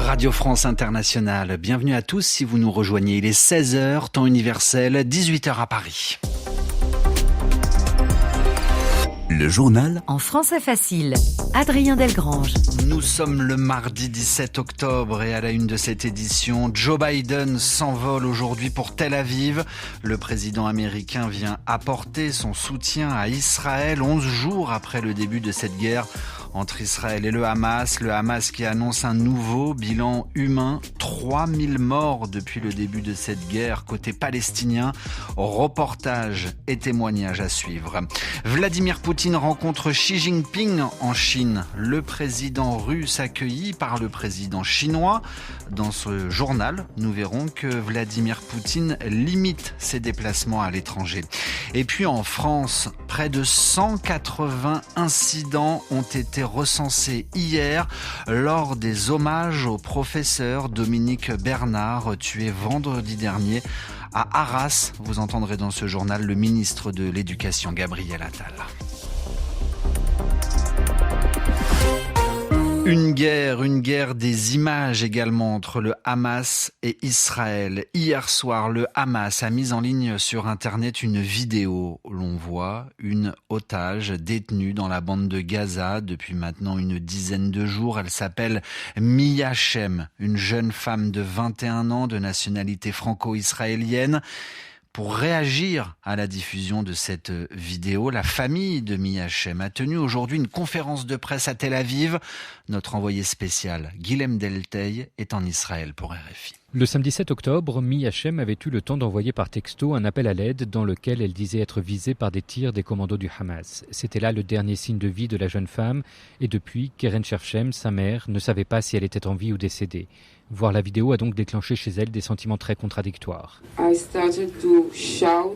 Radio France Internationale, bienvenue à tous si vous nous rejoignez. Il est 16h, temps universel, 18h à Paris. Le journal en français facile. Adrien Delgrange. Nous sommes le mardi 17 octobre et à la une de cette édition, Joe Biden s'envole aujourd'hui pour Tel Aviv. Le président américain vient apporter son soutien à Israël 11 jours après le début de cette guerre entre Israël et le Hamas qui annonce un nouveau bilan humain, 3000 morts depuis le début de cette guerre côté palestinien. Reportage et témoignages à suivre. Vladimir Poutine rencontre Xi Jinping en Chine. Le président russe accueilli par le président chinois. Dans ce journal, nous verrons que Vladimir Poutine limite ses déplacements à l'étranger. Et puis en France, près de 180 incidents ont été recensés hier lors des hommages au professeur Dominique Bernard, tué vendredi dernier à Arras. Vous entendrez dans ce journal le ministre de l'Éducation, Gabriel Attal. Une guerre des images également entre le Hamas et Israël. Hier soir, le Hamas a mis en ligne sur Internet une vidéo où l'on voit une otage détenue dans la bande de Gaza depuis maintenant une dizaine de jours. Elle s'appelle Mia Shem, une jeune femme de 21 ans de nationalité franco-israélienne. Pour réagir à la diffusion de cette vidéo, la famille de Mia Shem a tenu aujourd'hui une conférence de presse à Tel Aviv. Notre envoyé spécial, Guilhem Delteil, est en Israël pour RFI. Le samedi 7 octobre, Mia Shem avait eu le temps d'envoyer par texto un appel à l'aide dans lequel elle disait être visée par des tirs des commandos du Hamas. C'était là le dernier signe de vie de la jeune femme et depuis, Keren Shem, sa mère, ne savait pas si elle était en vie ou décédée. Voir la vidéo a donc déclenché chez elle des sentiments très contradictoires.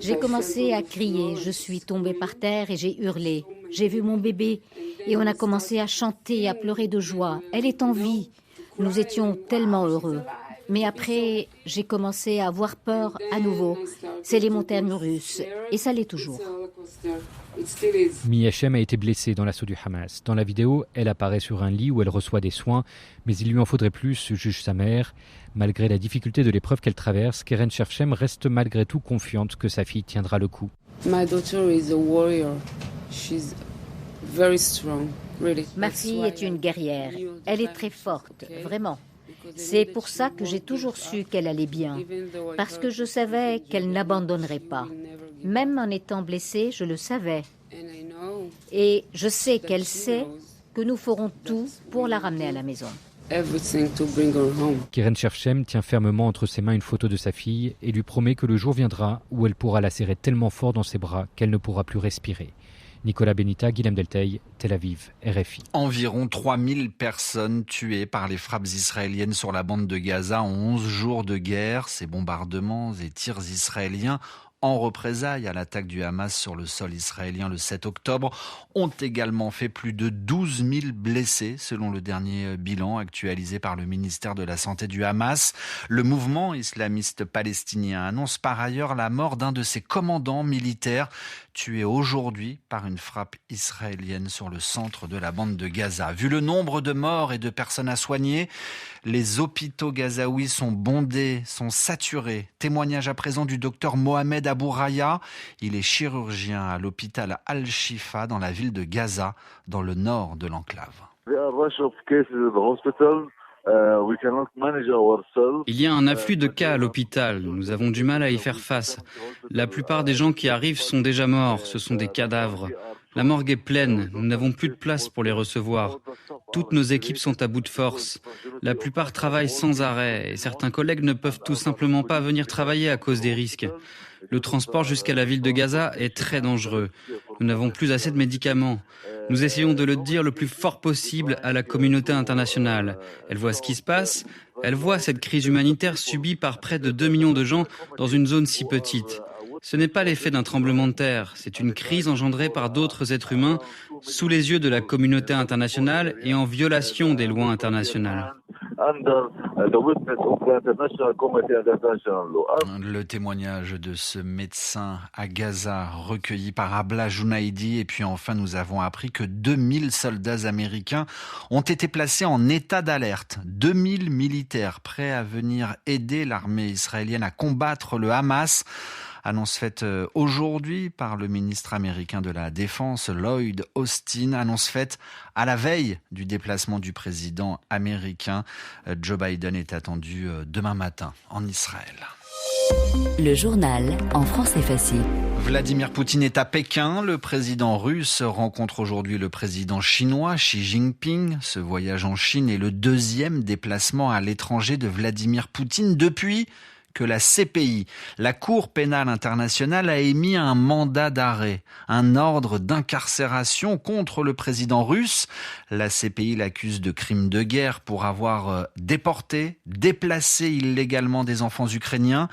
J'ai commencé à crier, je suis tombée par terre et j'ai hurlé. J'ai vu mon bébé et on a commencé à chanter et à pleurer de joie. Elle est en vie. Nous étions tellement heureux. Mais après, j'ai commencé à avoir peur à nouveau. C'est les montagnes russes et ça l'est toujours. Mia Shem a été blessée dans l'assaut du Hamas. Dans la vidéo, elle apparaît sur un lit où elle reçoit des soins, mais il lui en faudrait plus, juge sa mère. Malgré la difficulté de l'épreuve qu'elle traverse, Keren Shem reste malgré tout confiante que sa fille tiendra le coup. Ma fille est une guerrière. Elle est très forte, vraiment. C'est pour ça que j'ai toujours su qu'elle allait bien, parce que je savais qu'elle n'abandonnerait pas. Même en étant blessée, je le savais. Et je sais qu'elle sait que nous ferons tout pour la ramener à la maison. Keren Shem tient fermement entre ses mains une photo de sa fille et lui promet que le jour viendra où elle pourra la serrer tellement fort dans ses bras qu'elle ne pourra plus respirer. Nicolas Benita, Guilhem Delteil, Tel Aviv, RFI. Environ 3000 personnes tuées par les frappes israéliennes sur la bande de Gaza en 11 jours de guerre. Ces bombardements et tirs israéliens en représailles à l'attaque du Hamas sur le sol israélien le 7 octobre, ont également fait plus de 12 000 blessés, selon le dernier bilan actualisé par le ministère de la Santé du Hamas. Le mouvement islamiste palestinien annonce par ailleurs la mort d'un de ses commandants militaires, tué aujourd'hui par une frappe israélienne sur le centre de la bande de Gaza. Vu le nombre de morts et de personnes à soigner, les hôpitaux gazaouis sont bondés, sont saturés. Témoignage à présent du docteur Mohamed Abou Raya. Il est chirurgien à l'hôpital Al-Shifa dans la ville de Gaza, dans le nord de l'enclave. Il y a un afflux de cas à l'hôpital. Nous avons du mal à y faire face. La plupart des gens qui arrivent sont déjà morts. Ce sont des cadavres. La morgue est pleine. Nous n'avons plus de place pour les recevoir. Toutes nos équipes sont à bout de force. La plupart travaillent sans arrêt et certains collègues ne peuvent tout simplement pas venir travailler à cause des risques. Le transport jusqu'à la ville de Gaza est très dangereux. Nous n'avons plus assez de médicaments. Nous essayons de le dire le plus fort possible à la communauté internationale. Elle voit ce qui se passe. Elle voit cette crise humanitaire subie par près de 2 millions de gens dans une zone si petite. Ce n'est pas l'effet d'un tremblement de terre. C'est une crise engendrée par d'autres êtres humains sous les yeux de la communauté internationale et en violation des lois internationales. Le témoignage de ce médecin à Gaza recueilli par Abla Jounaidi. Et puis enfin, nous avons appris que 2000 soldats américains ont été placés en état d'alerte. 2000 militaires prêts à venir aider l'armée israélienne à combattre le Hamas. Annonce faite aujourd'hui par le ministre américain de la Défense, Lloyd Austin. Annonce faite à la veille du déplacement du président américain. Joe Biden est attendu demain matin en Israël. Le journal en français facile. Vladimir Poutine est à Pékin. Le président russe rencontre aujourd'hui le président chinois Xi Jinping. Ce voyage en Chine est le deuxième déplacement à l'étranger de Vladimir Poutine depuis que la CPI, la Cour pénale internationale, a émis un mandat d'arrêt, un ordre d'incarcération contre le président russe. La CPI l'accuse de crimes de guerre pour avoir déporté, déplacé illégalement des enfants ukrainiens.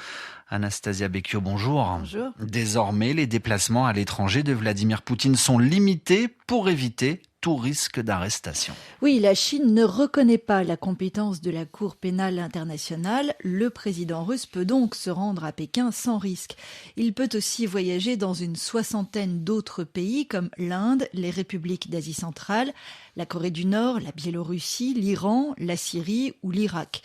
Anastasia Becchio, bonjour. Bonjour. Désormais, les déplacements à l'étranger de Vladimir Poutine sont limités pour éviter tout risque d'arrestation. Oui, la Chine ne reconnaît pas la compétence de la Cour pénale internationale. Le président russe peut donc se rendre à Pékin sans risque. Il peut aussi voyager dans une soixantaine d'autres pays comme l'Inde, les républiques d'Asie centrale, la Corée du Nord, la Biélorussie, l'Iran, la Syrie ou l'Irak.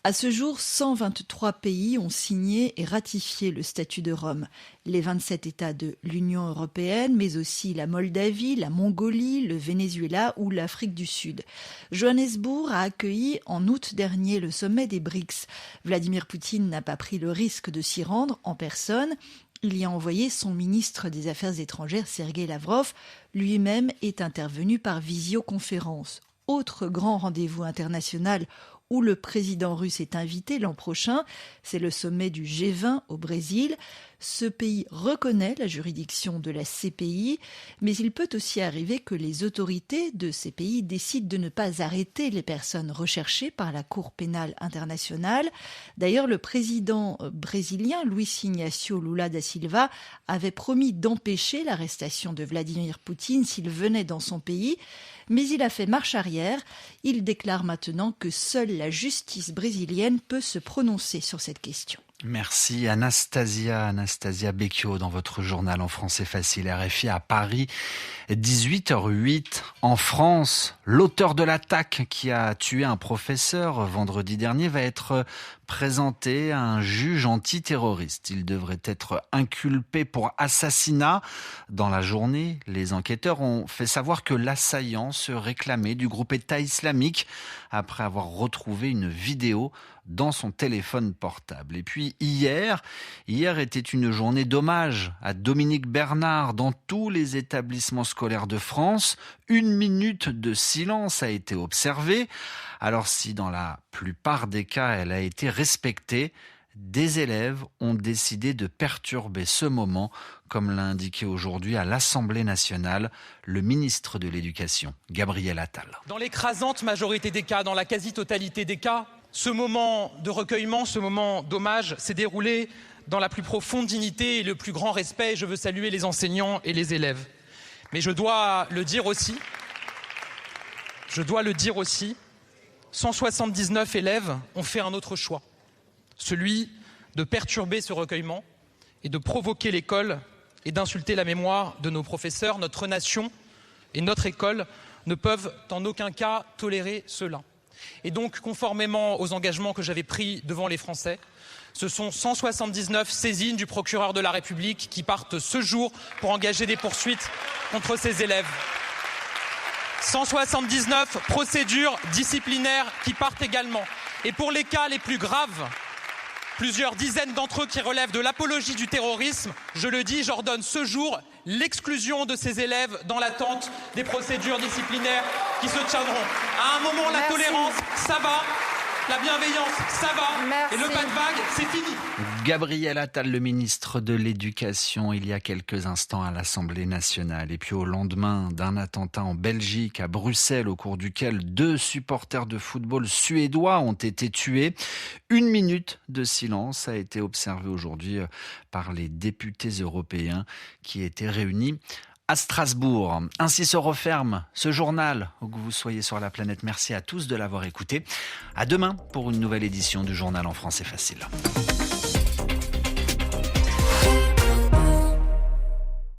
À ce jour, 123 pays ont signé et ratifié le statut de Rome. Les 27 États de l'Union européenne, mais aussi la Moldavie, la Mongolie, le Venezuela ou l'Afrique du Sud. Johannesburg a accueilli en août dernier le sommet des BRICS. Vladimir Poutine n'a pas pris le risque de s'y rendre en personne. Il y a envoyé son ministre des Affaires étrangères, Sergueï Lavrov. Lui-même est intervenu par visioconférence. Autre grand rendez-vous international où le président russe est invité l'an prochain, c'est le sommet du G20 au Brésil. Ce pays reconnaît la juridiction de la CPI, mais il peut aussi arriver que les autorités de ces pays décident de ne pas arrêter les personnes recherchées par la Cour pénale internationale. D'ailleurs, le président brésilien Luiz Inácio Lula da Silva avait promis d'empêcher l'arrestation de Vladimir Poutine s'il venait dans son pays, mais il a fait marche arrière. Il déclare maintenant que seule la justice brésilienne peut se prononcer sur cette question. Merci Anastasia Becchio dans votre journal en français facile RFI à Paris, 18h08. En France, l'auteur de l'attaque qui a tué un professeur vendredi dernier va être présenté à un juge antiterroriste. Il devrait être inculpé pour assassinat. Dans la journée, les enquêteurs ont fait savoir que l'assaillant se réclamait du groupe État islamique après avoir retrouvé une vidéo dans son téléphone portable. Et puis hier était une journée d'hommage à Dominique Bernard dans tous les établissements scolaires de France. 1 minute de silence a été observée. Alors si dans la plupart des cas elle a été respectée, des élèves ont décidé de perturber ce moment, comme l'a indiqué aujourd'hui à l'Assemblée nationale le ministre de l'Éducation, Gabriel Attal. Dans l'écrasante majorité des cas, dans la quasi-totalité des cas, ce moment de recueillement, ce moment d'hommage s'est déroulé dans la plus profonde dignité et le plus grand respect. Je veux saluer les enseignants et les élèves. Mais je dois le dire aussi, 179 élèves ont fait un autre choix, celui de perturber ce recueillement et de provoquer l'école et d'insulter la mémoire de nos professeurs. Notre nation et notre école ne peuvent en aucun cas tolérer cela. Et donc, conformément aux engagements que j'avais pris devant les Français, ce sont 179 saisines du procureur de la République qui partent ce jour pour engager des poursuites contre ces élèves. 179 procédures disciplinaires qui partent également. Et pour les cas les plus graves, plusieurs dizaines d'entre eux qui relèvent de l'apologie du terrorisme, je le dis, j'ordonne ce jour l'exclusion de ces élèves dans l'attente des procédures disciplinaires qui se tiendront. À un moment, la tolérance, ça va. La bienveillance, ça va. Merci. Et le pas de vague, c'est fini. Gabriel Attal, le ministre de l'Éducation, il y a quelques instants à l'Assemblée nationale. Et puis au lendemain d'un attentat en Belgique, à Bruxelles, au cours duquel 2 supporters de football suédois ont été tués. 1 minute de silence a été observée aujourd'hui par les députés européens qui étaient réunis à Strasbourg. Ainsi se referme ce journal, où que vous soyez sur la planète. Merci à tous de l'avoir écouté. À demain pour une nouvelle édition du journal en français facile.